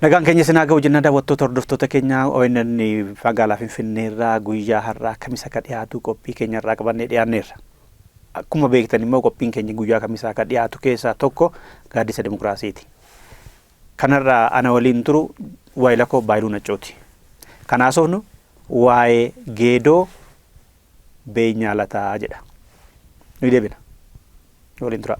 Nagaan keenya sinaa ga'u jenna daawwattoota hordoftoota keenya ONN magaalaa Finfinneerraa guyyaa har'aa kamisa akka dhiyaatu qophii keenya irraa qabannee dhiyaanneerra. Akkuma beektan immoo qophiin keenya guyyaa kamisaa akka dhiyaatu keessaa tokko gaaddisa dimokiraasiiti. Kanarraa ana waliin turu waayila koo Baayiluu Naccooti. Kanaasofnu waa'ee geedoo beenyaa lataa jedha. Nuyi deebina. Waliin tura.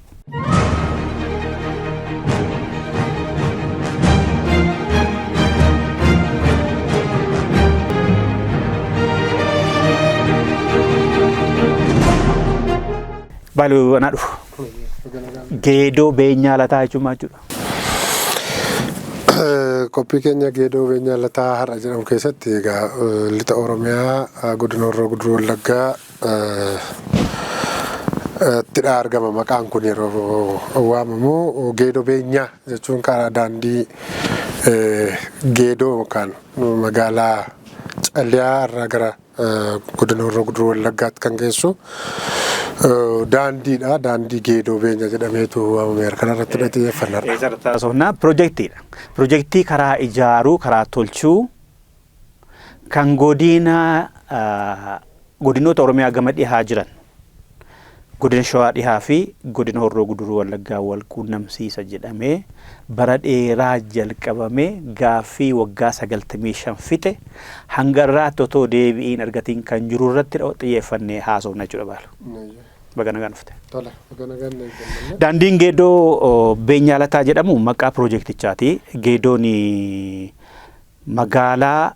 Baayiluu anaa dhufu. Geedoo beenyaa lataa jechuun maal jechuudha? Qophii keenya geedoo beenyaa lataa har'a jedhamu keessatti egaa lixa Oromiyaa godina Horroo Guduruu Wallaggaa tidhaa argama. Maqaan kun yeroo waamamu geedoo beenyaa jechuun karaa daandii geedoo yookaan magaalaa Calliyaa irraa gara godina Horroo Guduruu Wallaggaatti kan geessu daandiidha. Daandii geedoo beenyaa jedhameetu waamameera. Kanarratti xiyyeeffannaa. Sofnaa piroojeektiidha. Piroojeektii karaa ijaaruu, karaa tolchuu kan godinoota Oromiyaa gama dhihaa jiran godina Shawaa dhihaa fi godina Horroo Guduruu Wallaggaa wal quunnamsiisa jedhamee bara dheeraa jalqabamee gaaffii waggaa 95 fixe hanga irraatti otoo deebi'iin argatiin kan jiru irratti xiyyeeffannee haasofna jechuudha Baalu. Baga nagaan dhufte. Daandiin geedoo beenyaa lataa jedhamu maqaa piroojeektichaati. Geedoon magaalaa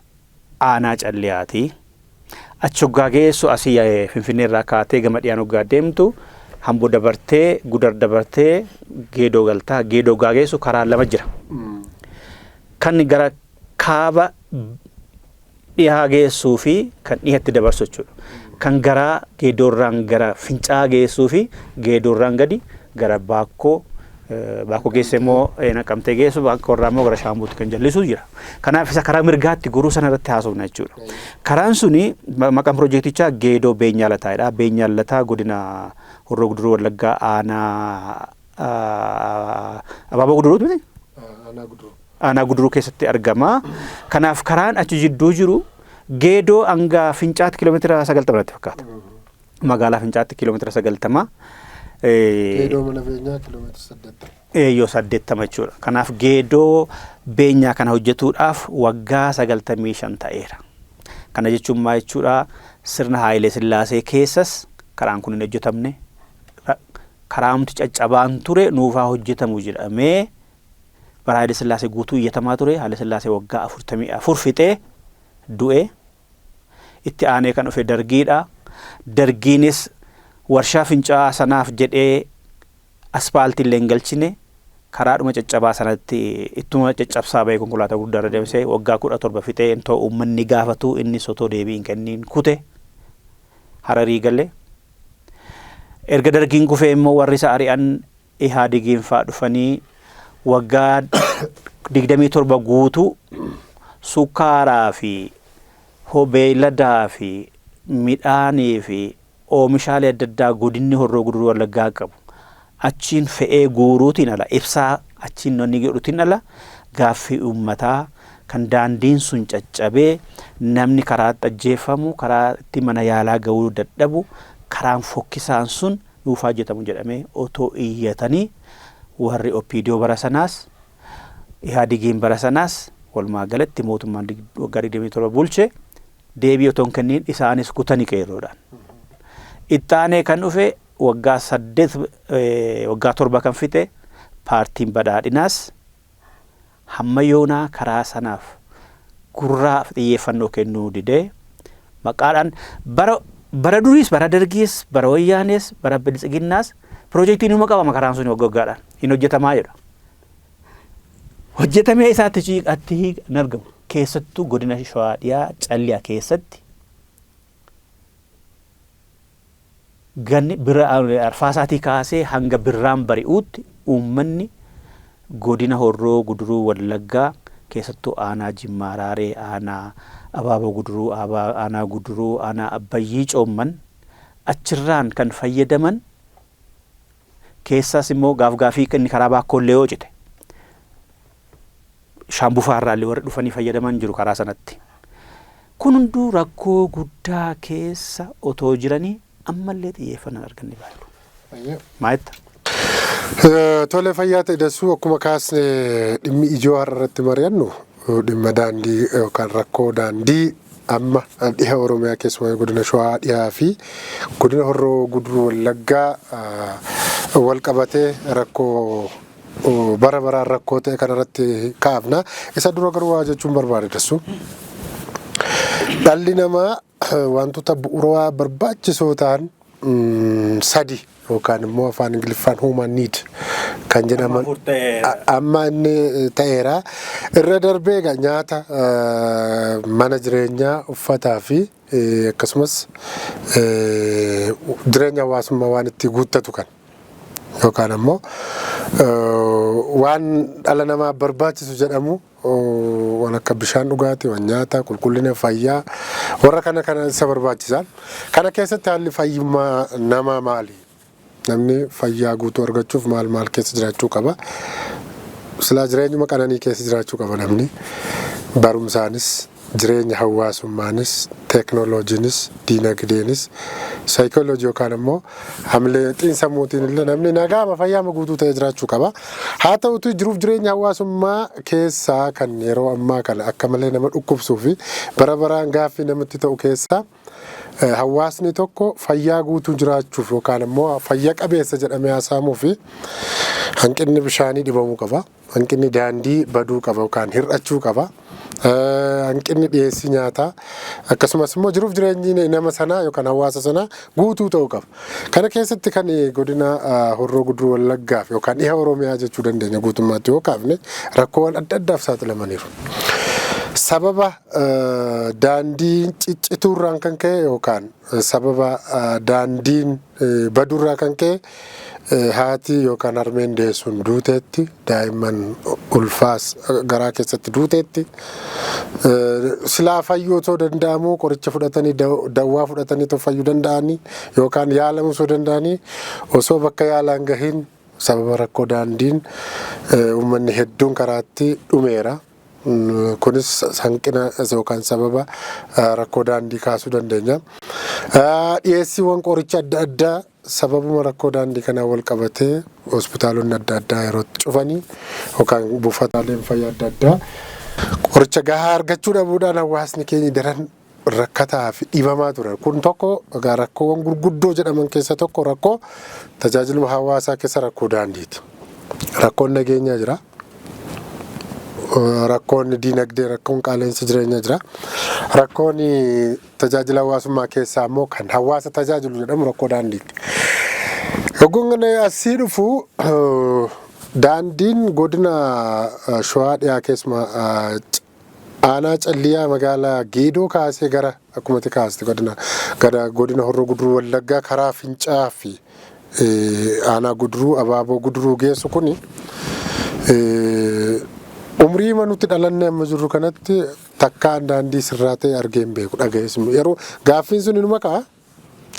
aanaa Calliyaati. Achi hoggaa geessu asii Finfinneerraa kaatee gama dhiyaan hoggaa deemtu Hamboo dabartee Gudar dabartee geedoo galtaa. Geedoo hoggaa geessu karaa lama jira. Kan gara kaaba dhihaa geessuu fi kan dhihatti dabarsu jechuudha. Kan gara geedoorraan gara Fincaa geessuu fi geedoorraan gadi gara Baakkoo geesse immoo Naqamtee geessu Baakkoorraa immoo gara Shaambuutti kan jallisu jira. Kanaaf isa karaa mirgaatti guruu sana irratti haasofna jechuudha. Karaan suni maqaan piroojeektichaa geedoo beenyaa lataadha. Beenyaan lataa godina Horroo Guduruu Wallaggaa aanaa Abaaboo Guduruuti miti? Aanaa Guduruu keessatti argama. Kanaaf karaan achi jidduu jiru geedoo hanga Fincaatti kiiloomeetira 90 natti fakkaata. Magaalaa Fincaatti kiiloomeetira 90. Geedoo mana beenyaa kiiloomeetira 80. 80 jechuudha. Kanaaf geedoo beenyaa kana hojjetuudhaaf waggaa 95 ta'eera. Kana jechuun maal jechuudha? Sirna Haayilee Sillaasee keessas karaan kun hin hojjetamne. Karaamti caccabaan ture nuufaa hojjetamu jedhamee bara Haayilee Sillaasee guutuu iyyatamaa ture. Haayilee Sillaasee waggaa 44 fixee du'e. Itti aanee kan dhufe Dargiidha. Dargiinis warshaa Fincaa sanaaf jedhee aspaaltii illee hin galchine karaadhuma caccabaa sanatti ittuma caccabsaa bahee konkolaataa guddaarra deemsee waggaa 17 fixee intoo uummanni gaafatu inni sotoo deebiin kenniin kute Hararii galee. Erga Dargiin kufee immoo warri isa ari'an Ihaadigiin fa'aa dhufanii waggaa 27 guutuu sukkaaraa fi beeyladaa fi midhaanii fi oomishaalee adda addaa godinni Horroo Guduruu Wallaggaa qabu achiin fe'ee guuruutiin ala ibsaa achiin nonni godhuutiin ala gaaffii uummataa kan daandiin sun caccabee namni karaa ajjeefamu karaa itti mana yaalaa ga'uu dadhabu karaan fokkisaan sun nuufaa hojjetamu jedhamee otoo iyyatanii warri Opiidiyoo bara sanaas Ihaadigiin bara sanaas walumaa galatti mootummaan waggaa 27 bulche deebii otoo hin kenniin isaanis kutanii qeerroodhaan. Itti aanee kan dhufe waggaa 7 kan fixe paartiin badhaadhinaas hamma yoonaa karaa sanaaf gurraa xiyyeeffannoo kennuu didee maqaadhaan bara duriis bara Dargiis bara Wayyaanees bara Biltsiginnaas piroojeektiin numa qabama karaan sun waggaadhaan hin hojjetamaa jedha. Hojjetamee isaatti hiiqatti hin argamu. Keessattuu godina Shawaa dhiyaa Calliyaa keessatti ganni arfaasaatii kaasee hanga birraan bari'uutti uummanni godina Horroo Guduruu Wallaggaa keessattuu aanaa Jimmaa Raaree, aanaa Abaaboo Guduruu, aanaa Guduruu, aanaa Abbayyii Coomman achirraan kan fayyadaman keessas immoo gaafii inni karaa Baakkoollee yoo cite Shaambufaarraallee warra dhufanii fayyadaman jiru karaa sanatti. Kun hunduu rakkoo guddaa keessa otoo jiranii ammallee xiyyeeffannaan arganne baay'ee. Maayetta? Tole fayyaa ta'e dasuu akkuma kaasne dhimmi ijoo har'arratti mari'annu dhimma daandii yookaan rakkoo daandii amma dhiha Oromiyaa keessumaa godina Shawaa dhihaa fi godina Horroo Guduruu Wallaggaa wal qabatee rakkoo bara baraan rakkoo ta'e kanarratti kaafna. Isa dura garuu waa jechuun barbaade dasuu. Dhalli namaa wantoota bu'uuraa barbaachisoo ta'an sadi yookaan immoo afaan Ingiliffaan human need kan jedhaman amma inni ta'eera. Irra darbee nyaata, mana jireenyaa, uffataa fi akkasumas jireenya hawaasummaa waan itti guuttatu kan yookaan immoo waan dhala namaa barbaachisu jedhamu waan akka bishaan dhugaatii, waan nyaataa, qulqullina fayyaa warra kana isa barbaachisan. Kana keessatti haalli fayyummaa namaa maali? Namni fayyaa guutuu argachuuf maal keessa jiraachuu qaba? Silaa jireenyuma qananii keessa jiraachuu qaba namni. Barumsaanis, jireenya hawaasummaanis, teeknooloojiinis, diinagdeenis, saayikooloojii yookaan immoo hamilee xiinsammuutiin illee namni nagaama fayyaama guutuu ta'ee jiraachuu qaba. Haa ta'utu jiruuf jireenya hawaasummaa keessaa kan yeroo ammaa kana akka malee nama dhukkubsuu fi bara baraan gaaffii namatti ta'u keessaa hawaasni tokko fayyaa guutuu jiraachuuf yookaan immoo fayyaa qabeessa jedhamee haasa'amuu fi hanqinni bishaanii dhibamuu qaba. Hanqinni daandii baduu qaba yookaan hir'achuu qaba. Hanqinni dhiyeessii nyaataa akkasumas immoo jiruuf jireenyi nama sanaa yookaan hawaasa sanaa guutuu ta'uu qaba. Kana keessatti kan godina Horroo Guduruu Wallaggaa yookaan dhiha Oromiyaa jechuu dandeenya guutummaatti yoo kaafne rakkoowwan adda addaaf saaxilamaniiru. Sababa daandiin ciccituurraan kan ka'e yookaan sababa daandiin baduurraa kan ka'e haati yookaan harmeen deessuun duuteetti, daa'imman ulfaas garaa keessatti duuteetti, silaa fayyuu osoo danda'amuu qoricha fudhatanii dawwaa fudhatanii fayyuu danda'anii yookaan yaalamuu osoo danda'anii osoo bakka yaalaan gahiin sababa rakkoo daandiin uummanni hedduun karaatti dhumeera. Kunis hanqina yookaan sababa rakkoo daandii kaasuu dandeenya. Dhiyeessiiwwan qoricha adda addaa sababuma rakkoo daandii kanaa wal qabatee hospitaalonni adda addaa yeroo cufanii yookaan buufataaleen fayyaa adda addaa qoricha gahaa argachuu dhabuudhaan hawaasni keenya daran rakkataa fi dhibamaa ture. Kun tokko rakkoowwan gurguddoo jedhaman keessa tokko rakkoo tajaajiluma hawaasaa keessa rakkoo daandiiti. Rakkoon nageenyaa jira. Rakkoon diinagdee, rakkoon qaala'insa jireenyaa jira. Rakkoon tajaajila hawaasummaa keessaa immoo kan hawaasa tajaajilu jedhamu rakkoo daandiiti. Yoggaan asii dhufu daandiin godina Shawaa dhiyaa keessumaa aanaa Calliyaa magaalaa Geedoo kaasee gara akkuma kaaste godina Horroo Guduruu Wallaggaa karaa Fincaa fi aanaa Guduruu Abaaboo Guduruu geessu kuni umrii manutti dhalanne amma jirru kanatti takkaan daandii sirraa ta'e argee hin beeku dhagayees yeroo gaaffiin sun inuma ka'a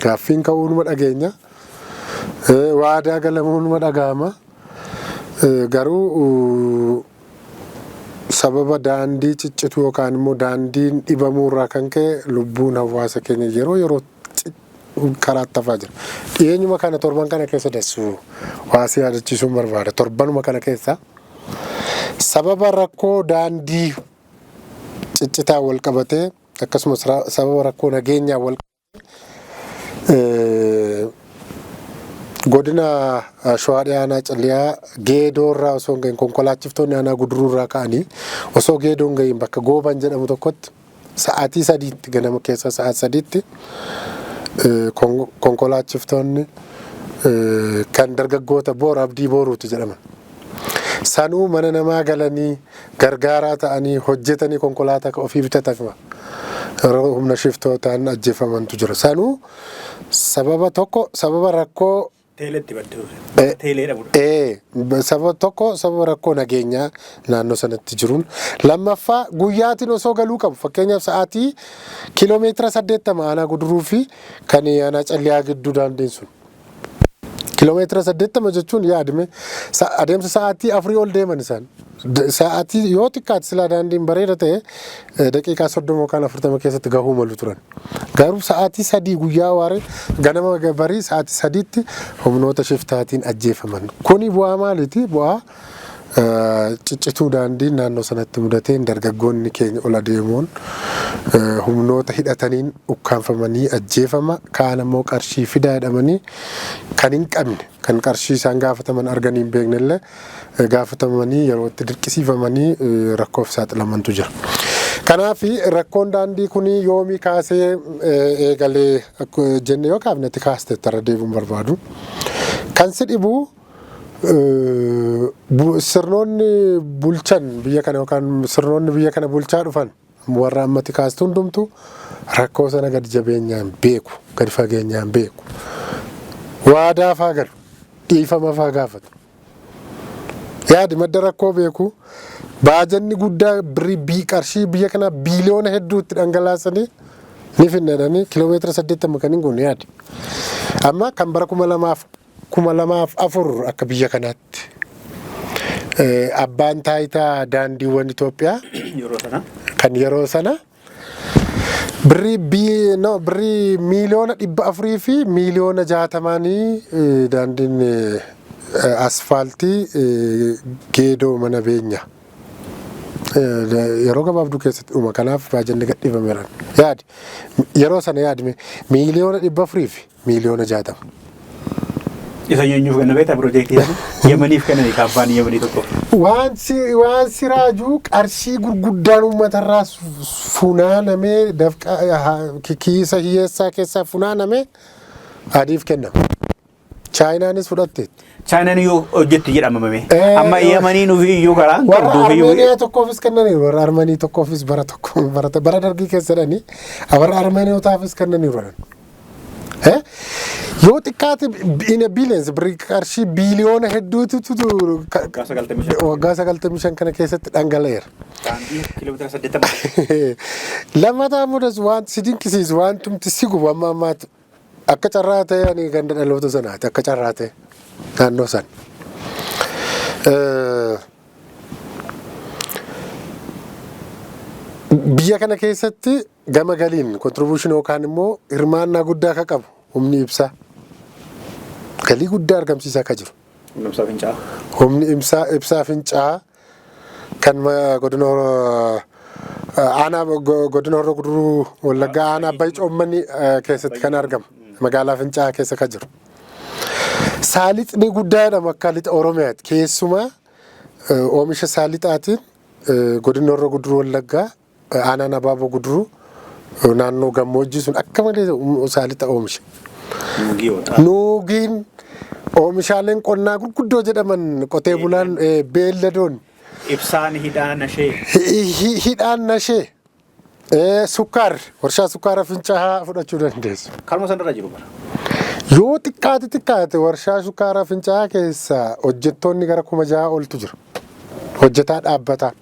gaaffiin ka'uu numa dhageenya waadaa galamuu numa dhaga'ama garuu sababa daandii ciccitu yookaan immoo daandiin dhibamuurraa kan ka'e lubbuun hawaasa keenya yeroo karaatti hafaa jira. Dhiyeenyuma kana torban kana keessa dassu waasii yaadachiisuun barbaada. Torbanuma kana keessa sababa rakkoo daandii ciccitaa wal qabatee akkasumas sababa rakkoo nageenyaa wal qabatee godina Shawaa dhiyaa aanaa Calliyaa Geedoorraa osoo hin gahin konkolaachiftoonni aanaa Guduruurraa ka'anii osoo Geedoo hin gahin bakka Gooban jedhamu tokkotti sa'aatii 3tti ganama keessa sa'aatii 3tti konkolaachiftoonni kan dargaggoota Boora Abdii Booruuti jedhaman. Sanuu mana namaa galanii gargaaraa ta'anii hojjetanii konkolaataa ofii bitatanii yeroo humna shiftootaan ajjeefamantu jira. Sanuu sababa rakkoo sababa tokko sababa rakkoo nageenyaa naannoo sanatti jiruun lammaffaa guyyaatiin osoo galuu qabu fakkeenyaaf sa'aatii kiiloomeetira 80 aanaa Guduruu fi kan aanaa Calliyaa gidduu daandiin sun Kiiloomeetira 80 jechuun yaadame adeemsa sa'aatii 4 ol deeman isaan. Sa'aatii yoo xiqqaate silaa daandiin bareeda ta'e daqiiqaa 30 yookaan 40 keessatti gahuu malu turan. Garuu sa'aatii 3 guyyaa waaree ganama barii sa'aatii 3tti humnoota shiftaatiin ajjeefaman. Kuni bu'aa maaliiti? Bu'aa ciccituu daandiin naannoo sanatti mudateen dargaggoonni keenya ol adeemuun humnoota hidhataniin ukkaanfamanii ajjeefama. Kaan ammoo qarshii fidaa jedhamanii kan hin qabne kan qarshii isaan gaafataman arganii hin beeknellee gaafatamanii yeroo itti dirqisiifamanii rakkoof saaxilamantu jira. Kanaaf rakkoon daandii kuni yoomii kaasee eegalee jenne yoo kaafnetti kaaste irra deebiin barbaadu. Kan si dhibu sirnoonni bulchan biyya kana yookaan sirnoonni biyya kana bulchaa dhufan warra ammatti kaastu hundumtu rakkoo sana gadi jabeenyaan beeku, gadi fageenyaan beeku. Waadaa faa galu, dhiifama faa gaafatu. Yaadi madda rakkoo beeku. Baajanni guddaa qarshii biyya kana biiliyoona hedduutti dhangalaasanii ni finnadhanii kiiloomeetira 80 kan hin goone yaadi. Amma kan bara 2004 akka biyya kanaatti abbaan taayitaa daandiiwwan Itoophiyaa kan yeroo sana birrii miiliyoona 400 fi miiliyoona 60 daandiin asfaaltii geedoo mana beenyaa yeroo gabaabduu keessatti dhuma. Kanaaf baajanni gadhiifameera. Yaadi yeroo sana yaadime miiliyoona 400 fi miiliyoona 60. Isa nyunyuuf kan beektaa piroojeektii Yemeniif kennanii kaampaanii Yemenii tokko. Waan siraajuu qarshii gurguddaan uummatarraa funaanamee kiisa hiyyeessaa keessaa funaanamee adiif kennama. Chaayinaanis fudhatteetti. Chaayinaan iyyuu hojjetti jedhamame. Amma Yemenii nufi iyyuu karaan qabduu fi Armeeniyaa tokkoofis kennaniiru. Warra Armeenii tokkoofis bara dargii keessadhanii warra Armeeniyootaafis kennaniiru. Yoo xiqqaate bileensi birrii qarshii biiliyoona hedduutu waggaa 95 kana keessatti dhangala'eera. Lammataa mudas waan si dinqisiisu waan tumti si gubu amma ammaatti akka carraa ta'e ani ganda dhaloota sanaati akka carraa ta'e naannoo sana. Biyya kana keessatti gama galiin kontribuushinii yookaan immoo hirmaannaa guddaa akka qabu humni ibsaa galii guddaa argamsiisaa akka jiru. Humni ibsaa fincaa'aa kan godina Horroo Guduruu Wallaggaa aanaa Abbaay Coommanii keessatti kan argamu magaalaa fincaa'aa keessa kan jiru. Saalixni guddaa jedhama akka lixa Oromiyaatti keessumaa oomisha saalixaatiin godina Horroo Guduruu Wallaggaa aanaan Abaaboo Guduruu naannoo gammoojjii sun akka malee saalixa oomisha. Nuugiin oomishaaleen qonnaa gurguddoo jedhaman qotee bulaan beelladoon. Ibsaan hidhaan nashee. Hidhaan nashee. Sukkaarri warshaa sukkaara fincaa'aa fudhachuu dandeessu. Kalma sanarra jiru bara. Yoo xiqqaate warshaa sukkaara fincaa'aa keessa hojjettoonni gara 6,000 oltu jira. Hojjetaa dhaabbataa.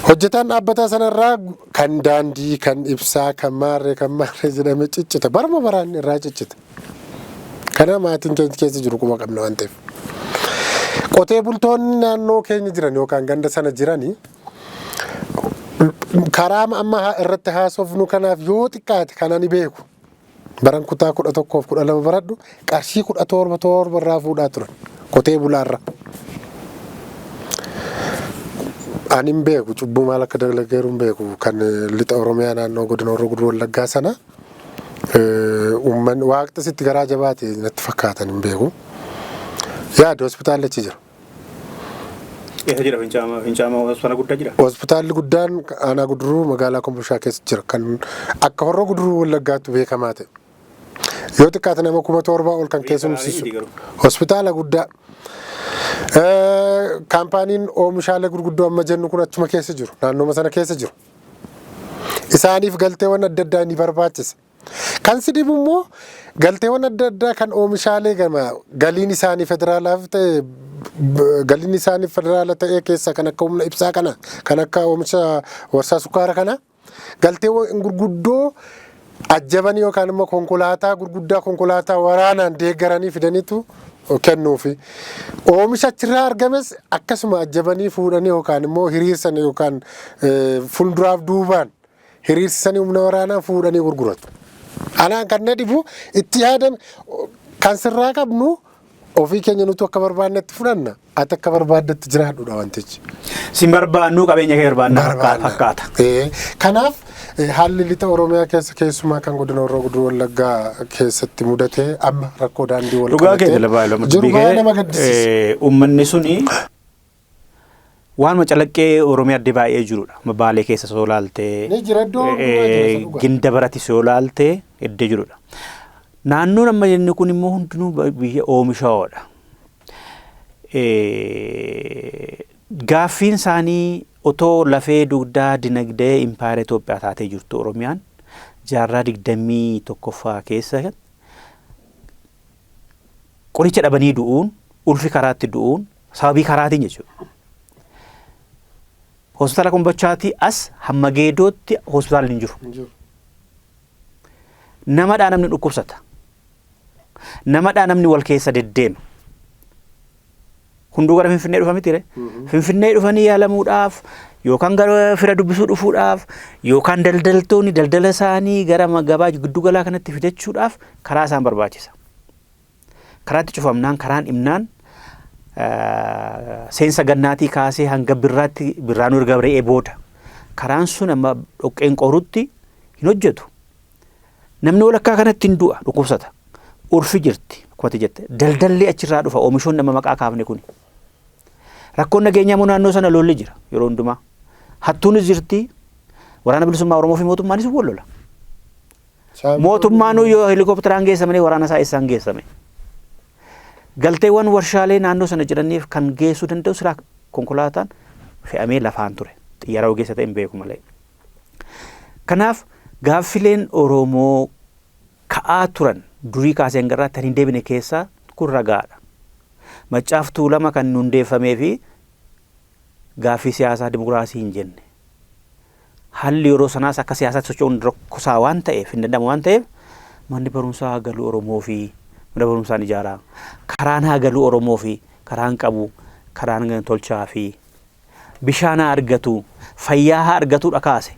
Hojjetaan dhaabbataa sanarraa kan daandii, kan ibsaa, kan maarree jedhame ciccita. Barma baraan irraa ciccita. Kana maatiin keessa jiru kuma qabna waan ta'eef. Qotee bultoonni naannoo keenya jiran yookaan ganda sana jiranii karaa amma irratti haasofnu kanaaf yoo xiqqaate kana ni beeku. Baran kutaa 11 fi 12 baradhu qarshii 17 irraa fuudhaa turan qotee bulaarra. Ani hin beeku cubbuu maal akka dalageeru hin beeku kan lixa Oromiyaa naannoo godina Horroo Guduruu Wallaggaa sana uummanni waaqxisitti garaa jabaate natti fakkaatan hin beeku. Yaada hospitaalli achi jira. Eessa jira fincaama hospitaala guddaa jira? Hospitaalli guddaan aanaa Guduruu magaalaa Kombolshaa keessa jira kan akka Horroo Guduruu Wallaggaatti beekamaa ta'e. Yoo xiqqaate nama 7,000 ol kan keessumsiisu hospitaala guddaa. Kaampaaniin oomishaalee gurguddoo amma jennu kun achuma keessa jiru naannooma sana keessa jiru. Isaaniif galteewwan adda addaa ni barbaachisa. Kan si dhibu immoo galteewwan adda addaa kan oomishaalee galiin isaanii federaalaaf ta'e galiin isaanii federaala ta'e keessa kan akka humna ibsaa kana kan akka oomisha warshaa sukkaara kana galteewwan gurguddoo ajjabanii yookaan immoo konkolaataa gurguddaa konkolaataa waraanaan deeggaranii fidanitu kennuufi. Oomisha achirraa argames akkasuma ajjabanii fuudhanii yookaan immoo hiriirsan yookaan fuulduraaf duubaan hiriirsanii humna waraanaa fuudhanii gurguratu. Anaan kan na dhibu itti yaadame kan sirraa qabnu ofii keenya nuti akka barbaannetti fudhanna ati akka barbaaddetti jiraadhudha wantichi. Si barbaannu qabeenya kee barbaanna fakkaata. Kanaaf haalli lixa Oromiyaa keessa keessumaa kan godina Horroo Guduruu Wallaggaa keessatti mudatee amma rakkoo daandii wal qabatee jiru baay'ee nama gaddisiisa. Uummanni suni waan macalaqqee Oromiyaa adda baay'ee jirudha. Baalee keessa soo laaltee ginda barati soo laaltee iddoo jirudha. Naannoon amma jennu kun immoo hundinuu biyya oomishaadha. Gaaffiin isaanii otoo lafee dugdaa dinagdee impaayera Itoophiyaa taatee jirtu Oromiyaan jaarraa 21ffaa keessa qoricha dhabanii du'uun ulfi karaatti du'uun sababii karaatiin jechuudha. Hospitaala Kombochaatii as hamma Geedootti hospitaalli hin jiru. Namadhaa namni dhukkubsata. Namadhaa namni wal keessa deddeema. Hunduu gara Finfinnee dhufa miti ree. Finfinnee dhufanii yaalamuudhaaf yookaan gara fira dubbisuu dhufuudhaaf yookaan daldaltoonni daldala isaanii gara gabaa giddu galaa kanatti fidachuudhaaf karaa isaan barbaachisa. Karaatti cufamnaan karaan imnaan seensa gannaatii kaasee hanga birraanuu erga re'ee booda karaan sun amma dhoqqeen qorutti hin hojjetu. Namni walakkaa kanatti hin du'a dhukkubsata. Urfi jirti akkuma jette daldalli achirraa dhufa oomishoonni nama maqaa kaafne kuni. Rakkoon nageenyaa immoo naannoo sana lolli jira yeroo hundumaa. Hattuunis jirti waraana bilisummaa Oromoo fi mootummaanis wal lola. Mootummaan yoo helikopteraan geessamanii waraana isaa eessaan geessame. Galteewwan warshaalee naannoo sana jiraniif kan geessuu danda'u silaa konkolaataan fe'amee lafaan ture. Xiyyaara ogeessa ta'e hin beeku malee. Kanaaf gaaffileen Oromoo ka'aa turan durii kaaseen garraatti hin deebine keessaa kun ragaadha. Maccaaf Tuulamaa kan hundeeffamee fi gaaffii siyaasaa dimokiraasii hin jenne. Haalli yeroo sanaas akka siyaasaatti socho'uun rakkosaa waan ta'eef hin danda'amu waan ta'eef manni barumsaa galuu Oromoo fi mana barumsaan ijaaraa karaan haa galuu Oromoo fi karaan qabu karaan tolchaa fi bishaan haa argatu fayyaa haa argatuudha kaase.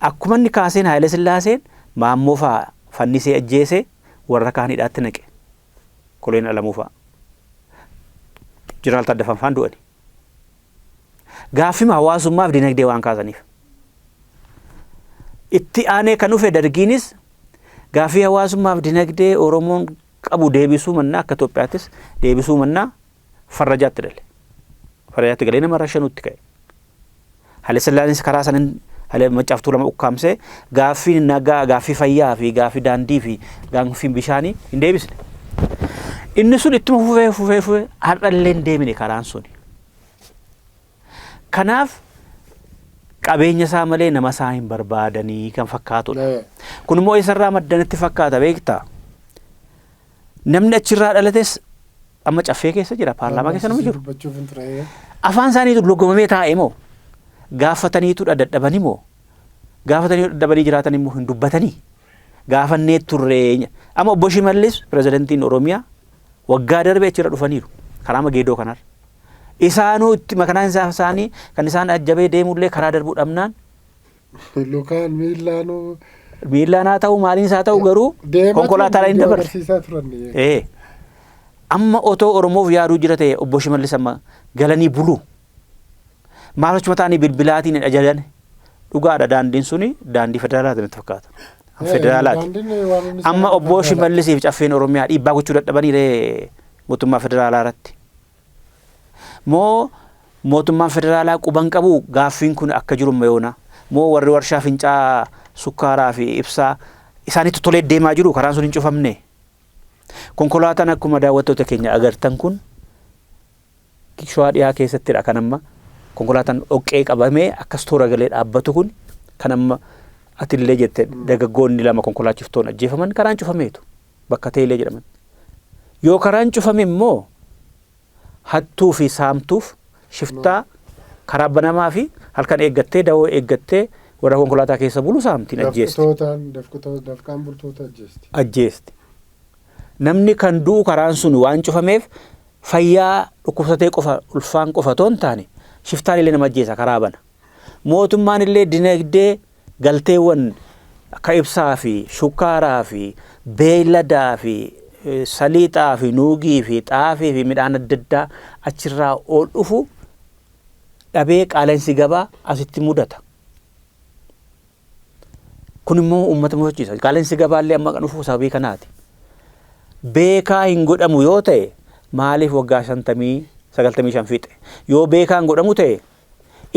Akkuma inni kaaseen Haayile Sillaaseen Maammoo fa'aa fannisee ajjeesee warra kaan hidhaatti naqe. Koloneel Alamuu fa'aa. Jeneraal Taddafaan fa'aan du'ani. Gaaffii hawaasummaaf dinagdee waan kaasaniif. Itti aanee kan dhufe dargiinis gaaffii hawaasummaaf dinagdee Oromoon qabu deebisuu mannaa akka Itoophiyaattis deebisuu mannaa farrajaatti dale. Farrajaatti galee nama rashanuutti ka'e. Haayile Sillaaseenis karaa sanin Haayile Maccaaf Tuulamaa ukkaamsee gaaffii nagaa gaaffii fayyaa fi gaaffii daandii fi gaaffii bishaanii hin deebisne. Inni sun ittuma fufee har'allee hin deemine karaan suni. Kanaaf qabeenya isaa malee nama isaa hin barbaadanii kan fakkaatudha. Kun immoo isarraa maddanatti fakkaata beektaa. Namni achirraa dhalates amma caffee keessa jira paarlaamaa keessa nama jiru. Afaan isaaniitu loggomamee taa'e moo gaafataniitu dadhabanii moo gaafatanii dadhabanii jiraatan immoo hin dubbatanii gaafannee turre. Amma obbo Shimallis pirezidantiin Oromiyaa waggaa darbe achirra dhufaniiru karaa Geedoo kanarra. Isaanuu itti makanaan isaanii kan isaan ajjabee deemullee karaa darbuu dhabnaan. Lukaan miillaan haa ta'u maaliin isaa ta'u garuu konkolaataa hin dabarre. Amma otoo Oromoof yaaduu jira ta'e obbo Shimallis amma galanii buluu. Maal hojii mataanii bilbilaatiin hin ajajan dhugaadha daandiin suni daandii federaalaati natti fakkaata. Federaalaati. Amma obbo Shimallisiif caffeen Oromiyaa dhiibbaa gochuu dadhabanii mootummaa federaalaa irratti. Moo mootummaan federaalaa quban qabu gaaffiin kun akka jiru mayoona. Moo warri warshaa fincaa sukkaaraa fi ibsaa isaanitti tolee deemaa jiru karaan sun hin cufamne. Konkolaataan akkuma daawwattoota keenya agartan kun Shawaa dhiyaa keessattidha kan amma konkolaataan dhoqqee qabamee akkas toora galee dhaabbatu kun kan amma atillee jette dargaggoonni lama konkolaachiftoon ajjeefaman karaan cufameetu bakka teelee jedhaman. Yoo karaan cufame immoo hattuu fi saamtuuf shiftaa karaa banamaa fi halkan eeggattee dawoo eeggattee warra konkolaataa keessa bulu saamtiin ajjeesti. Dafqaan bultoota ajjeesti. Ajjeesti. Namni kan du'u karaan sun waan cufameef fayyaa dhukkubsatee qofa ulfaan qofa toon taane shiftaan illee nama ajjeesa karaa bana. Mootummaan illee dinagdee galteewwan akka ibsaa fi shukkaaraa fi beeyladaa fi saliixaa fi nuugii fi xaafii fi midhaan adda addaa achirraa ol dhufu dhabee qaala'insi gabaa asitti mudata. Kun immoo uummata mufachiisa. Qaala'insi gabaallee amma kan dhufu sababii kanaati. Beekaa hin godhamu yoo ta'e maaliif waggaa 95 fixe? Yoo beekaa hin godhamu ta'e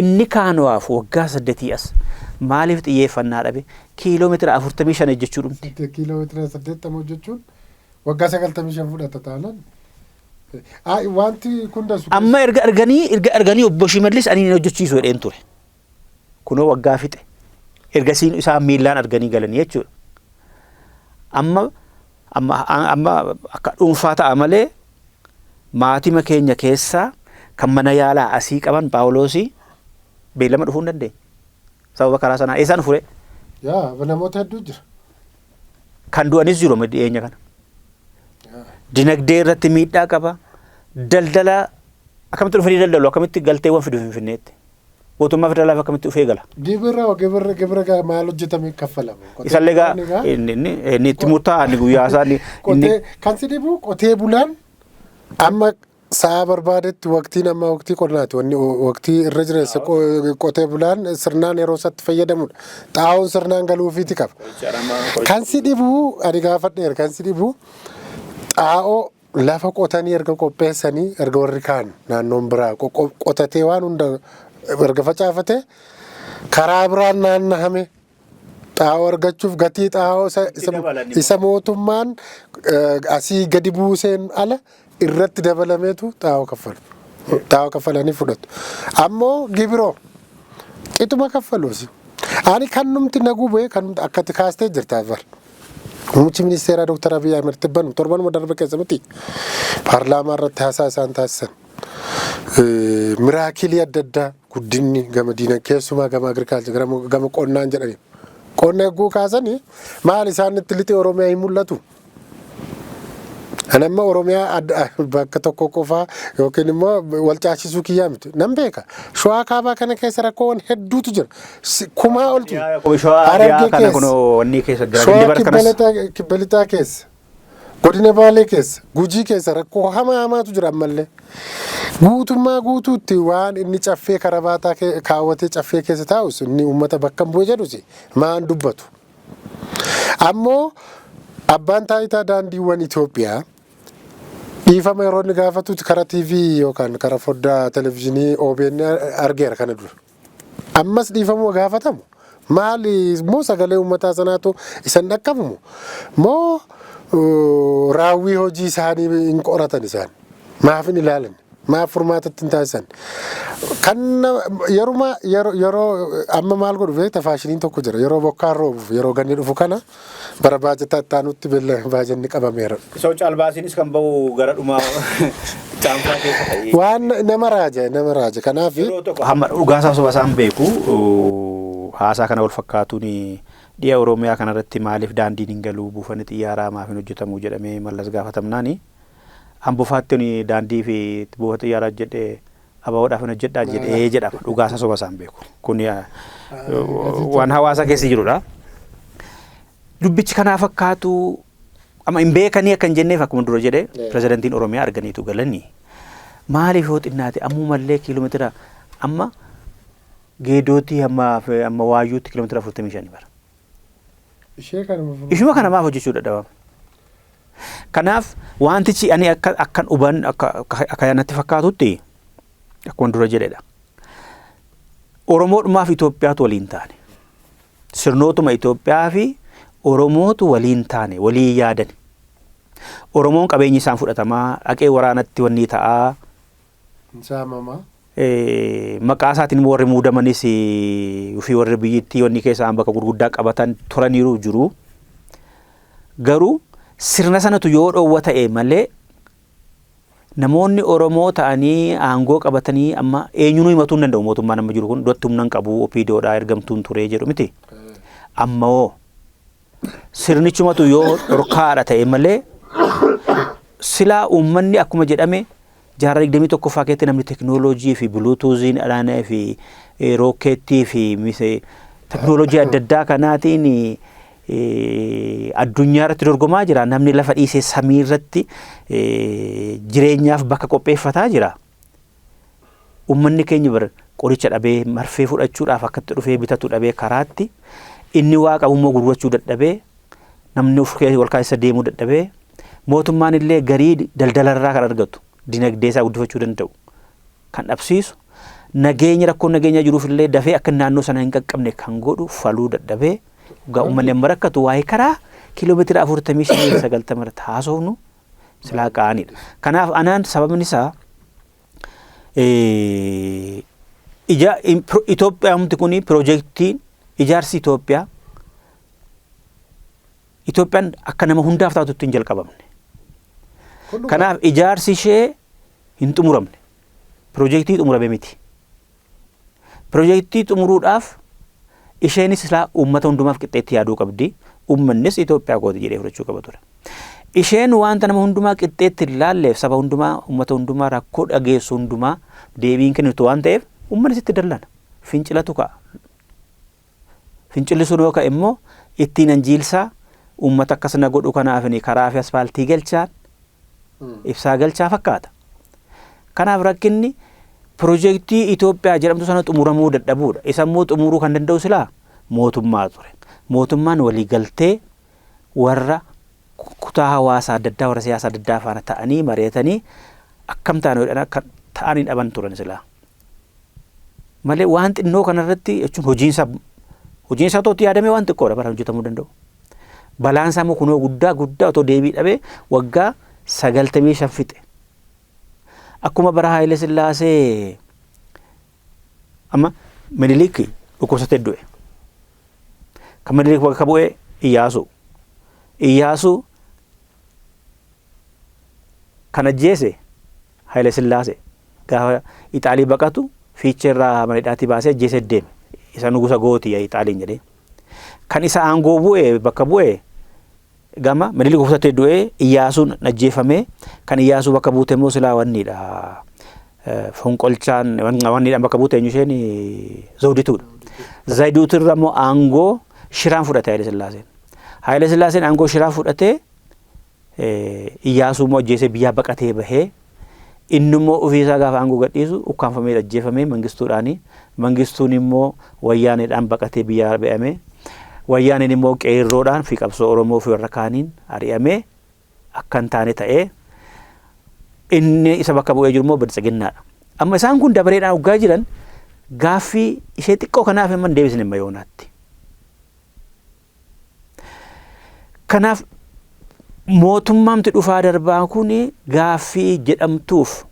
inni kaanwaaf waggaa 8 as maaliif xiyyeeffannaa dhabe? Kiiloomeetira 45 hojjechuu dhumti. Kiiloomeetira 80 hojjechuun waggaa 95 fudhata taanan. Wanti kun dasu. Amma erga arganii obbo Shimallis ani hojjechiisu jedheen ture. Kunoo waggaa fixe. Ergasiin isaan miillaan arganii galanii jechuudha. Amma akka dhuunfaa ta'a malee maatima keenya keessaa kan mana yaalaa asii qaban Paawuloosii beellama dhufuu hin dandeenye. Sababa karaa sanaa eessaan fure? Namoota hedduu jira. Kan du'anis jiru dhiyeenya kana. Dinagdee irratti miidhaa qaba. Daldala akkamitti dhufanii daldalu akkamitti galteewwan fidu Finfinneetti. Mootummaa federaalaaf akkamitti dhufee gala. Gibira maal hojjetame kaffalama. Isallee egaa inni itti murtaa'an guyyaa isaanii. Kan si dhibu qotee bulaan amma sa'a barbaadetti waqtiin amma waqtii qonnaati. Waqtii irra jireessa qotee bulaan sirnaan yeroo isaatti fayyadamudha. Xaa'oon sirnaan galuufiiti qaba. Kan si dhibu ani gaafadheera kan si dhibu xaa'oo lafa qotanii erga qopheessanii erga warri kaan naannoon biraa qotatee waan hunda erga facaafate karaa biraan naannahame xaa'oo argachuuf gatii xaa'oo isa mootummaan asii gadi buuseen ala irratti dabalameetu xaa'oo kaffalu. Xaa'oo kaffalanii fudhatu. Ammoo gibiroo qixuma kaffaluusi. Ani kan numti nagu bu'ee kan numti akkatti kaastee jirtaaf bara. Muummichi ministeeraa Dr. Abiy Ahmed Tibbanu torbanuma darbe keessa miti paarlaamaa irratti haasaa isaan taasisan. Miraakilii adda addaa guddinni gama diinagdee keessumaa gama agirikaalcha gama qonnaan jedhani. Qonna eeguu kaasanii maal isaan itti lixee Oromiyaa hin mul'atu. Anamma Oromiyaa bakka tokko qofaa yookiin immoo wal caasisuu kiyyaa miti. Nan beeka. Shawaa kaabaa kana keessa rakkoowwan hedduutu jira. Kumaa oltu. Shawaa kana kunoo wanni keessa Shawaa Kibbalixaa keessa. Godina Baalee keessa. Gujii keessa rakkoo hamaatu jira ammallee. Guutummaa guutuutti waan inni caffee karabaataa kaawwatee caffee keessa taa'us inni uummata bakka bu'ee jedhusi maan dubbatu. Ammoo abbaan taayitaa daandiiwwan Itoophiyaa dhiifama yeroo inni gaafatutti karaa TV yookaan karaa foddaa televezyiinii OBN argeera kana dura. Ammas dhiifamuu gaafatamu. Maali moo sagalee uummataa sanaatu isan dhaqqabamu moo raawwii hojii isaanii hin qoratan isaan maaf hin ilaalan maaf furmaatatti hin taasisan. Kan yeroo amma maal godhu beekta faashiniin tokko jira yeroo bokkaan roobuuf yeroo ganni dhufu kana bara baajataa ittaanutti baajanni qabameera. Isoo caalbaasiinis kan bahu gara dhumaa caanfaa keessa ta'ee. Waan nama raaja kanaaf. Hamma dhugaasaa soba isaan beeku haasaa kana wal fakkaatuun dhiya Oromiyaa kanarratti maaliif daandiin hin galu buufanni xiyyaaraa maaf hin hojjetamu jedhamee mallas gaafatamnaani. Hambufaatti daandii fi buufata xiyyaaraa jedhee abaa'uudhaaf hin hojjedhaa jedhee jedhama dhugaasaa soba isaan beeku. Kun waan hawaasa keessa jirudha. Dubbichi kanaa fakkaatu amma hin beekanii akka hin jenneef akkuma dura jedhee pirezidantiin Oromiyaa arganiitu galanii maaliif yoo xinnaate ammumallee kiiloomeetira amma geedootii amma waayyuutti kiiloomeetira 45 bara. Ishuma kana maaf hojjechuu dadhabama. Kanaaf wantichi ani akkan huban akka natti fakkaatutti akkuma dura jedhedha. Oromoodhumaaf Itoophiyaatu waliin taane sirnootuma Itoophiyaa fi Oromootu waliin taane walii yaadan. Oromoon qabeenyi isaan fudhatamaa dhaqee waraanatti wanni ta'aa. Saamamaa. Maqaa isaatiin warri muudamanis fi warri biyyittii wanni keessaan bakka gurguddaa qabatan turaniiru jiru. Garuu sirna sanatu yoo dhoowwa ta'e malee namoonni Oromoo ta'anii aangoo qabatanii amma eenyuun himatuu hin danda'u mootummaan amma jiru kun duratti humna hin qabu OPDOdhaa ergamtuun turee jedhu miti. Ammoo sirnichumatu yoo dhorkaadha ta'e malee silaa uummanni akkuma jedhame jaarraa 21ffaa keessatti namni teknooloojii fi buluutuuziin alaanaa fi rookeettii fi teknooloojii adda addaa kanaatiin addunyaa irratti dorgomaa jira. Namni lafa dhiisee samii irratti jireenyaaf bakka qopheeffataa jira. Uummanni keenya bar qoricha dhabee marfee fudhachuudhaaf akkatti dhufee bitatu dhabee karaatti inni waa qabummoo gurgurachuu dadhabee namni wal keessa deemuu dadhabee mootummaan illee garii daldalarraa kan argatu dinagdee isaa guddifachuu danda'u kan dhabsiisu nageenya rakkoon nageenya jiruuf illee dafee akka naannoo sana hin qaqqabne kan godhu faluu dadhabee gaa uummanni amma rakkatu waa'ee karaa kiiloomeetira 45-90 irratti haasofnu silaa qa'anidha. Kanaaf anaan sababni isaa Itoophiyaa kun piroojeektiin ijaarsi Itoophiyaan akka nama hundaaf taatutti hin jalqabamne. Kanaaf ijaarsi ishee hin xumuramne. Piroojeektii xumurame miti. Piroojeektii xumuruudhaaf isheenis silaa uummata hundumaaf qixxeetti yaaduu qabdi. Uummannis Itoophiyaa kooti jedhee fudhachuu qaba ture. Isheen wanta nama hundumaa qixxeetti ilaalleef saba hundumaa uummata hundumaa rakkoo dhageessu hundumaa deebiin kennitu waan ta'eef uummannis itti dallana. Fincilatu ka'a. Fincilli sun yoo ka'e immoo ittiin anjiilsaa uummata akkasina godhu kanaaf karaa fi asfaaltii galchaan ibsaa galchaa fakkaata. Kanaaf rakkinni piroojeektii Itoophiyaa jedhamtu sana xumuramuu dadhabuudha. Isa immoo xumuruu kan danda'u silaa mootummaa ture. Mootummaan walii galtee warra kutaa hawaasaa adda addaa warra siyaasaa adda addaa faana ta'anii mari'atanii akkam ta'an akka ta'anii dhaban turan silaa. Malee waan xinnoo kanarratti jechuun hojiin isaa tootti yaadamee waan xiqqoodha bara hojjetamuu danda'u. Balaan isaa immoo kunoo guddaa otoo deebii dhabee waggaa 95 fixe. Akkuma bara Haayile Sillaasee amma Minilik dhukkubsatee du'e. Kan Minilik bakka bu'ee Iyyaasuu kan ajjeese Haayile Sillaasee gaafa Ixaalii baqatu fiicheerraa manidhaatii baasee ajjeesee deeme. Isa nugusa gootii Ixaaliin jedhee. Kan isa aangoo bu'e bakka bu'e gama Minilik dhukkubsatee du'e Iyyaasuun ajjeefamee kan Iyyaasuu bakka buute immoo silaa wannidha. Fonqolchaan wannidhaan bakka buute eenyu isheen Zawdituudha. Zawditurra immoo aangoo Shiraan fudhate Haayile Sillaaseen. Haayile Sillaaseen aangoo Shiraan fudhatee Iyyaasuu immoo ajjeesee biyyaa baqatee bahee inni immoo ofiisaa gaafa aangoo gadhiisu ukkaanfamee ajjeefamee Mangistuun immoo Wayyaaneedhaan baqatee biyyaa ba'amee Wayyaaneen immoo qeerroodhaan fi qabsoo Oromoo fi warra kaaniin ari'amee akka hin taane ta'ee inni isa bakka bu'ee jiru immoo badhaadhinaadha. Amma isaan kun dabareedhaan waggaa jiran gaaffii ishee xiqqoo kanaaf immoo deebisne amma yoonaatti. Kanaaf mootummaamti dhufaa darbaa kun gaaffii jedhamtuuf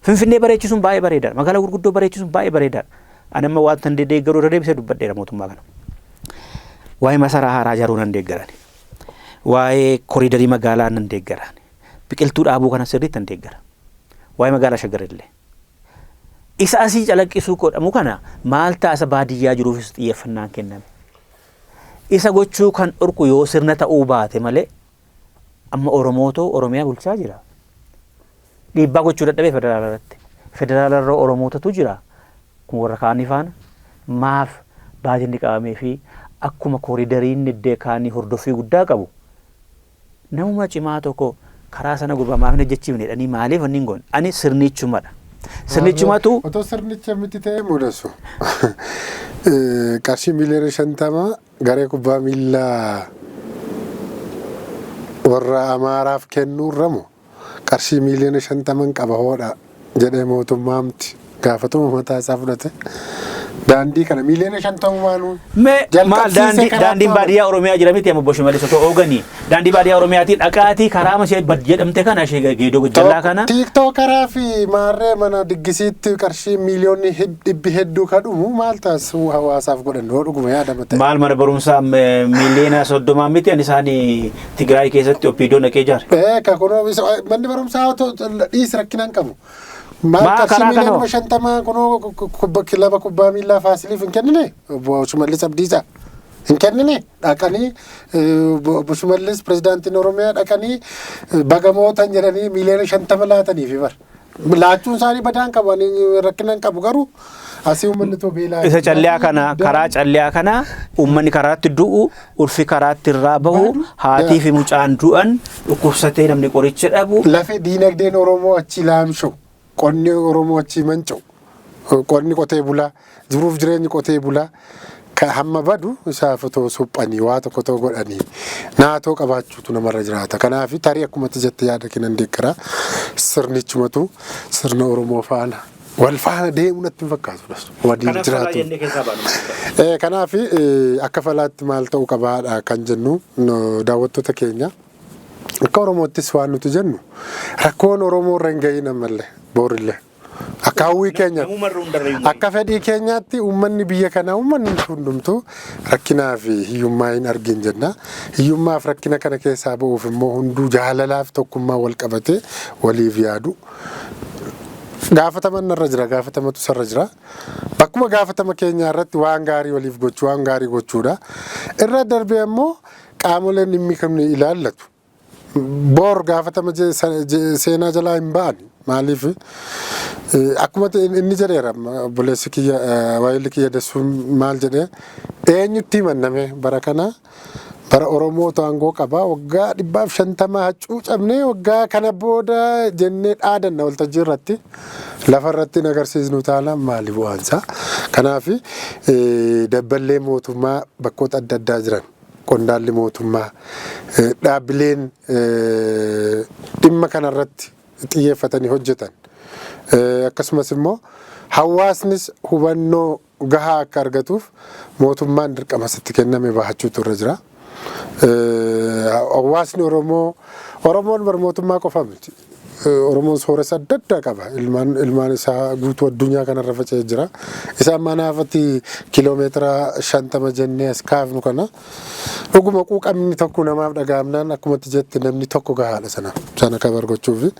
Finfinnee bareechisuun baay'ee bareedaadha. Magaalaa gurguddoo bareechisuun baay'ee bareedaadha. Ani amma waan tan deeggaruu irra deebisee dubbadheera mootummaa kana. Waa'ee masaraa haaraa ijaaruu nan deeggaran. Waa'ee koriidarii magaalaa nan deeggaran. Biqiltuu dhaabuu kana sirriitti nan deeggara. Waa'ee magaalaa Shaggarillee. Isa asii calaqqisuu godhamu kana maal ta'a baadiyyaa jiruufis xiyyeeffannaan kenname. Isa gochuu kan dhorku yoo sirna ta'uu baate malee amma Oromootoo Oromiyaa bulchaa jira. Dhiibbaa gochuu dadhabee federaala irratti. Federaala irra Oromootatu jira. Kun warra kaanii faana maaf baajinni qabamee fi akkuma koriidariin iddoo kaanii hordoffii guddaa qabu. Namuma cimaa tokko karaa sana gurbamaaf hin hojjechiifne jedhanii maaliif wanni hin goone? Ani sirnichumadha. Sirnichumatu otoo sirnicha miti ta'ee mudasu. Qarshii miliyoona 50 garee kubbaa miillaa warra Amaaraaf kennuurramu qarshii miliyoona 50 qaba hoodha jedhee mootummaamti gaafatuma mataa isaa fudhate Daandii kana miliyoona 50 maalu. Maal daandiin baadiyyaa Oromiyaa jira miti amma Obbo Shimallis otoo ooganii daandii baadiyyaa Oromiyaatiin dhaqaatii karaa ishee jedhamte kana ishee geedoo jallaa kana. Tiiktookaraa fi maarree mana diggisiitti qarshii miliyoonni dhibbi hedduu kadhumu maal taasisu hawaasaaf godhan yoo dhuguma yaadamate. Maal mana barumsaa miliyoona 30 miti ani isaanii Tigraay keessatti Oppiidoo naqee jaare. Kunoo manni barumsaa dhiis rakkinaan qabu. Maal qarshii miliyoona 50 kunoo kilaba kubbaa miilaa Faasiliif hin kennine Obbo Shimallis Abdiisaa. Hin kennine dhaqanii Obbo Shimallis pirezidaantiin Oromiyaa dhaqanii bagamoota jedhanii miliyoona 50 laataniifi bar. Laachuun isaanii badaan qabu rakkinaan qabu garuu asii uummanni too beelaa. Isa calliyaa kana karaa calliyaa kana uummanni karaatti du'u ulfi karaatti irraa bahu haatii fi mucaan du'an dhukkubsatee namni qoricha dhabu. Lafee diinagdeen Oromoo achi laamshu qonni Oromoo achi manca'u qonni qotee bulaa jiruuf jireenyi qotee bulaa. Hamma badu isaaf otoo suphanii waa tokko too godhanii naatoo qabaachuutu namarra jiraata. Kanaaf tarii akkumatti jette yaada kennan deeggara sirnichumatu sirna Oromoo faana wal faana deemu natti hin fakkaatu. Wadiin jiraatu. Kanaaf akka falaatti maal ta'uu qabaadha kan jennu daawwattoota keenya akka Oromoottis waan nuti jennu rakkoon Oromoo irra hin gahiin ammallee boorillee. Akka hawwii keenya akka fedhii keenyaatti uummanni biyya kanaa uummanni hundumtuu rakkinaa fi hiyyummaa hin argin jenna. Hiyyummaaf rakkina kana keessaa ba'uuf immoo hunduu jaalalaaf tokkummaa wal qabatee waliif yaadu. Gaafataman irra jira gaafatamatu sarra jira. Bakkuma gaafatama keenyaa irratti waan gaarii waliif gochuu waan gaarii gochuudha. Irra darbee immoo qaamoleen dhimmi kan ilaallatu. Bor gaafatama seenaa jalaa hin ba'ani. Maaliif akkuma inni jedheera obboleessi kiyya waayilli kiyya Dassuun maal jedhee eenyutti himanname bara kana bara Oromootu aangoo qabaa waggaa 150 hacuucamnee waggaa kana booda jennee dhaadanna waltajjii irratti lafarratti agarsiisnu taana maali bu'aansa. Kanaaf dabballee mootummaa bakkoota adda addaa jiran qondaalli mootummaa dhaabbileen dhimma kanarratti xiyyeeffatanii hojjetan. Akkasumas immoo hawaasnis hubannoo gahaa akka argatuuf mootummaan dirqama itti kenname bahachuutu irra jira. Hawaasni Oromoon bar mootummaa qofa miti. Oromoon sooressa adda addaa qaba. Ilmaan isaa guutuu addunyaa kanarra faca'ee jira. Isaan manaafatti kiiloomeetira 50 jennee as kaafnu kana dhuguma quuqamni tokko namaaf dhagahamnaan akkumatti jette namni tokko gahaadha sana kabar gochuufi.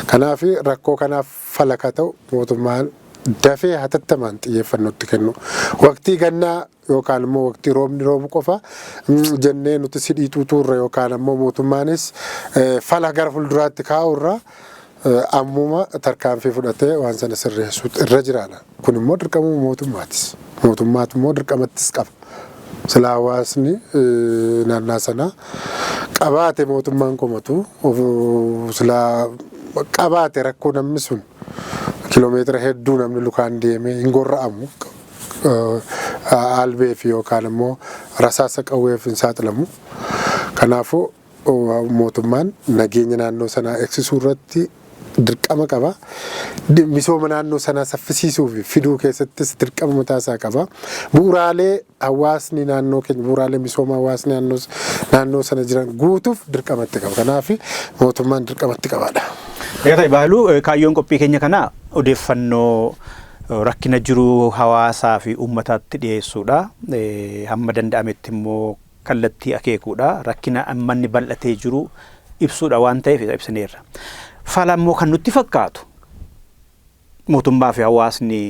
Kanaaf rakkoo kanaaf falaka ta'u mootummaan dafee hatattamaan xiyyeeffannootti kennu. Waqtii gannaa yookaan immoo waqtii roobni roobu qofa jennee nuti sidhiituu turre yookaan immoo mootummaanis fala gara fuulduraatti kaa'urra ammuma tarkaanfii fudhatee waan sana sirreessuutu irra jiraadha. Kun immoo dirqama mootummaatis. Mootummaatu immoo dirqamattis qaba. Sila hawaasni naannaa sana qabaate mootummaan komatu sila qabaate rakkoo namni sun kiiloomeetira hedduu namni lukaan deemee hin gorra'amu. Albee fi yookaan immoo rasaasa qawweef hin saaxilamu. Kanaafuu mootummaan nageenya naannoo sanaa eegsisuu irratti dirqama qaba. Misooma naannoo sanaa saffisiisuu fi fiduu keessattis dirqama mataasaa qaba. Bu'uuraalee hawaasni naannoo keenya bu'uuraalee misooma hawaasni naannoo sana jiran guutuuf dirqamatti qaba. Kanaaf mootummaan dirqamatti qabaadha. Egaa Baahiluu kaayyoon qophii keenya kana odeeffannoo rakkina jiru hawaasaa fi uummataatti dhiyeessuudha. Hamma danda'ametti immoo kallattii akeekuudha. Rakkina ammanni bal'atee jiru ibsuudha waan ta'eef ibsineerra. Fala immoo kan nutti fakkaatu mootummaa fi hawaasni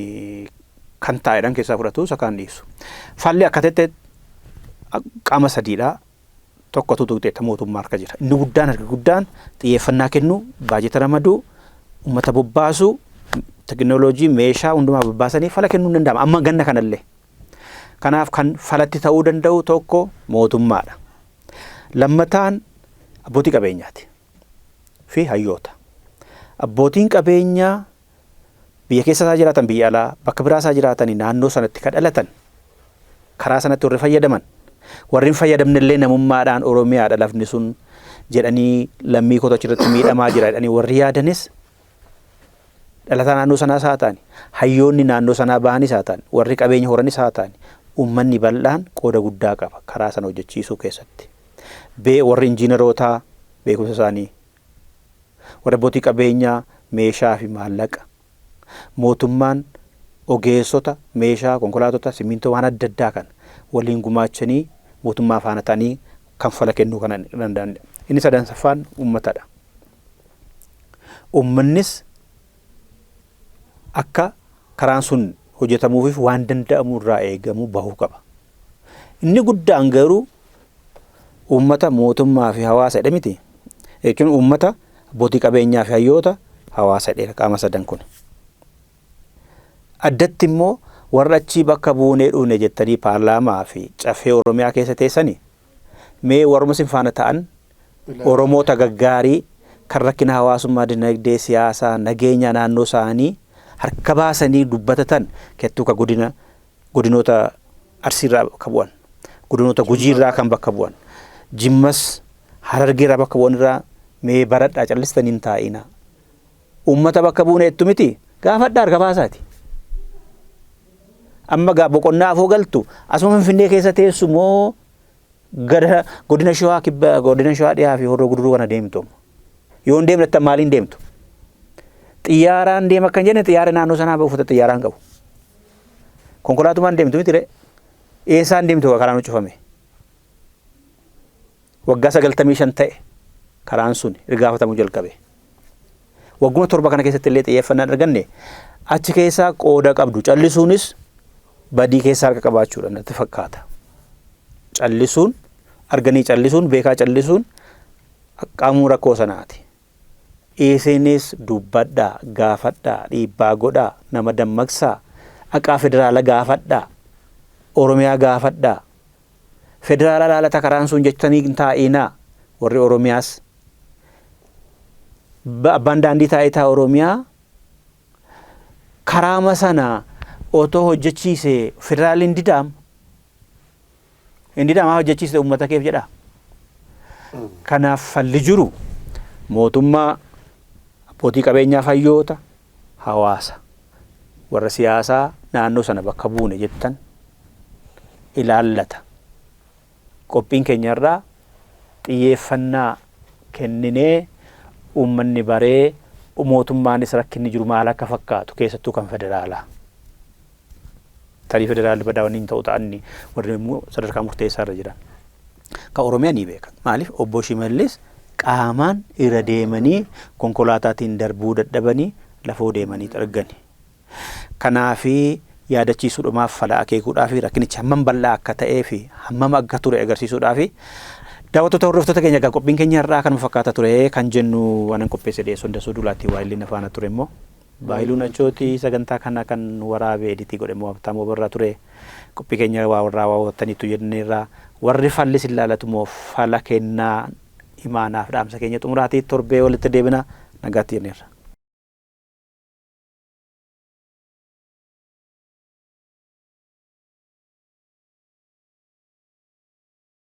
kan taa'edhaan keessaa fudhatu isa kan dhiisu. Falli akka ta'e qaama sadiidha. Tokkotu tuuteetta mootummaa harka jira. Inni guddaan xiyyeeffannaa kennu baajeta ramaduu uummata bobbaasuu teknooloojii meeshaa hundumaa bobbaasanii fala kennuu hin danda'ama. Amma ganna kanallee. Kanaaf kan falatti ta'uu danda'u tokko mootummaadha. Lammataan abbootii qabeenyaati fi hayyoota. Abbootiin qabeenyaa biyya keessa isaa jiraatan biyya alaa bakka biraa isaa jiraatanii naannoo sanatti kan dhalatan karaa sanatti warri fayyadaman warri hin fayyadamnellee namummaadhaan Oromiyaadha lafni sun jedhanii lammii kota achirratti miidhamaa jira jedhanii warri yaadanis dhalataa naannoo sanaas haa ta'ani, hayyoonni naannoo sanaa bahanis haa ta'ani, warri qabeenya horanis haa ta'ani, uummanni bal'aan qooda guddaa qaba karaa sana hojjechiisuu keessatti. Warri injiinarootaa beekumsa isaanii, warri abbootii qabeenyaa meeshaa fi maallaqa, mootummaan ogeessota meeshaa, konkolaatota, simmintoo waan adda addaa kan waliin gumaachanii mootummaa faana ta'anii kan fala kennuu kan danda'anidha. Inni sadaffaan uummatadha. Uummannis akka karaan sun hojjetamuuf waan danda'amu irraa eegamu bahuu qaba. Inni guddaan garuu uummata, mootummaa fi hawaasa jedha miti. Jechuun uummata, abbootii qabeenyaa fi hayyoota, hawaasa jedha qaama sadan kun. Addatti immoo warra achii bakka buunee dhuune jettanii paarlaamaa fi caffee Oromiyaa keessa teessanii mee warra isin faana ta'an Oromoota gaggaarii kan rakkina hawaasummaa, dinagdee, siyaasaa, nageenya naannoo isaanii harka baasanii dubbatatan kettuu ka godinoota Arsiirraa bakka bu'an, godinoota Gujiirraa kan bakka bu'an, Jimmas Harargeerraa bakka bu'an irraa mee baradhaa callistanii hin taa'ina. Uummata bakka buunee jettu miti gaafadhaa harka baasaati. Amma boqonnaa afoo galtu asuma Finfinnee keessa teessu moo gara godina Shawaa kibba, godina Shawaa dhiyaa fi Horroo Guduruu kana deemtu? Yoo hin deemne maaliin deemtu? Xiyyaaraan deema kan jenne xiyyaara naannoo sanaa buufata xiyyaaraan qabu. Konkolaatumaan deemtu miti ree? Eessaan deemtu karaan cufame? Waggaa 95 ta'e karaan sun irgaafatamuu jalqabe. Wagguma 7 kana keessatti illee xiyyeeffannaan arganne achi keessaa qooda qabdu. Callisuunis badii keessaa harka qabaachuudha natti fakkaata. Callisuun, arganii callisuun, beekaa callisuun qaamuu rakkoo sanaati. Isinis dubbadhaa, gaafadhaa, dhiibbaa godhaa, nama dammaqsaa, haqaa federaala gaafadhaa, Oromiyaa gaafadhaa. Federaala laalata karaan sun jettanii hin taa'inaa. Warri Oromiyaas abbaan daandii taayitaa Oromiyaa karaama sana otoo hojjechiise federaaliin didaam. Inni didaamaa hojjechiise uummata keef jedha. Kanaaf falli jiru mootummaa, abbootii qabeenyaa, hayyoota, hawaasa, warra siyaasaa naannoo sana bakka buune jettan ilaallata. Qophiin keenya irraa xiyyeeffannaa kenninee uummanni baree mootummaanis rakkinni jiru maal akka fakkaatu keessattuu kan federaalaa. Tarii federaalli badaawaniin ta'uu ta'anni warri immoo sadarkaa murteessaa irra jiran. Kan Oromiyaa ni beekan. Maaliif obbo Shimallis qaamaan irra deemanii konkolaataatiin darbuu dadhabanii lafoo deemanii argani. Kanaafi yaadachiisuudhaaf fala akeekuudhaaf rakkinichi hammam bal'aa akka ta'ee fi hammam akka ture agarsiisuudhaaf daawwattoota hordoftoota keenya egaa qophiin keenya irraa kan fakkaata ture kan jennu waan qopheesse dhiyeessuun dasuu dulaatti waa'illee nafaana ture immoo Baayiluun Achooti sagantaa kana kan waraabee editii godhe immoo Habtaamuu Birraa ture. Qophii keenya waa warraa waawwattaniitu jenneerra warri fallis ilaalatu immoo fala kennaa imaanaaf dhaamsa keenya xumuraatii torbee walitti deebina nagaatti jenneerra.